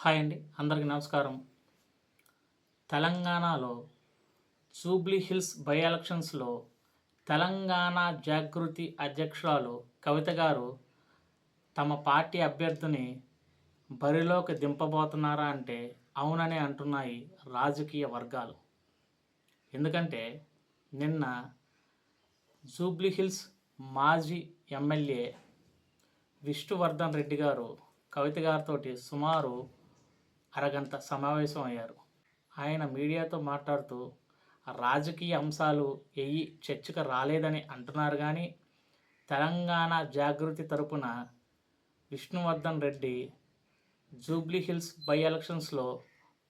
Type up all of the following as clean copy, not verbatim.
Hi అండి, అందరికీ నమస్కారం. తెలంగాణలో జూబ్లీ హిల్స్ బై ఎలక్షన్స్లో తెలంగాణ జాగృతి అధ్యక్షురాలు కవిత గారు తమ పార్టీ అభ్యర్థిని బరిలోకి దింపబోతున్నారా అంటే అవుననే అంటున్నాయి రాజకీయ వర్గాలు. ఎందుకంటే నిన్న జూబ్లీ హిల్స్ మాజీ ఎమ్మెల్యే విష్ణువర్ధన్ రెడ్డి గారు కవిత గారితో సుమారు అరగంట సమావేశం అయ్యారు. ఆయన మీడియాతో మాట్లాడుతూ రాజకీయ అంశాలు చర్చకు రాలేదని అంటున్నారు. కానీ తెలంగాణ జాగృతి తరపున Vishnuvardhan Reddy Jubilee hills by ఎలక్షన్స్లో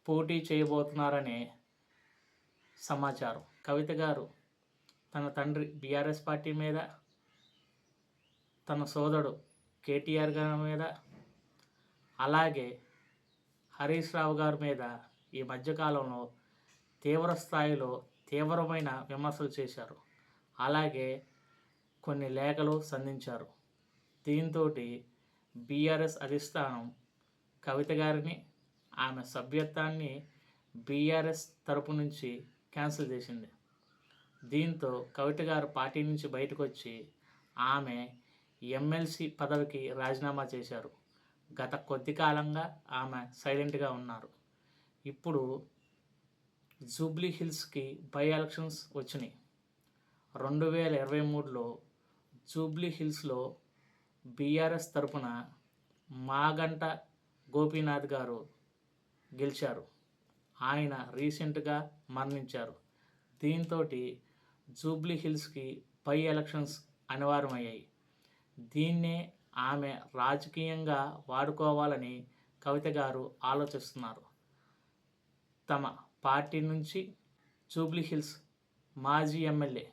పోటీ చేయబోతున్నారనే సమాచారం. కవిత గారు తన తండ్రి బీఆర్ఎస్ పార్టీ మీద, తన సోదరుడు కేటీఆర్ గారి మీద, అలాగే హరీష్ రావు గారి మీద ఈ మధ్యకాలంలో తీవ్ర స్థాయిలో తీవ్రమైన విమర్శలు చేశారు. అలాగే కొన్ని లేఖలు సంధించారు. దీంతో బీఆర్ఎస్ అధిష్టానం కవిత గారిని, ఆమె సభ్యత్వాన్ని బీఆర్ఎస్ తరపు నుంచి క్యాన్సిల్ చేసింది. దీంతో కవిత గారు పార్టీ నుంచి బయటకు వచ్చి ఆమె ఎమ్మెల్సీ పదవికి రాజీనామా చేశారు. గత కొద్ది కాలంగా ఆమె సైలెంట్గా ఉన్నారు. ఇప్పుడు జూబ్లీ హిల్స్కి బై ఎలక్షన్స్ వచ్చినాయి. 2023లో జూబ్లీ హిల్స్లో బీఆర్ఎస్ తరపున మాగంట గోపీనాథ్ గారు గెలిచారు. ఆయన రీసెంట్గా మరణించారు. దీంతో జూబ్లీ హిల్స్కి బై ఎలక్షన్స్ అనివార్యమయ్యాయి. దీన్నే ఆమె రాజకీయంగా వాడుకోవాలని కవిత గారు ఆలోచిస్తున్నారు. తమ పార్టీ నుంచి జూబ్లీ హిల్స్ మాజీ ఎమ్మెల్యే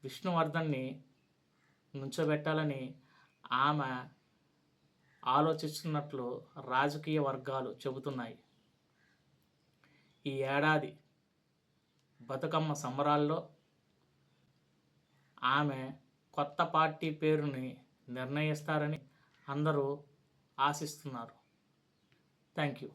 విష్ణువర్ధన్ని నుంచోబెట్టాలని ఆమె ఆలోచిస్తున్నట్లు రాజకీయ వర్గాలు చెబుతున్నాయి. ఈ ఏడాది బతుకమ్మ సంబరాల్లో ఆమె కొత్త పార్టీ పేరుని నిర్ణయిస్తారని అందరూ ఆశిస్తున్నారు. Thank you.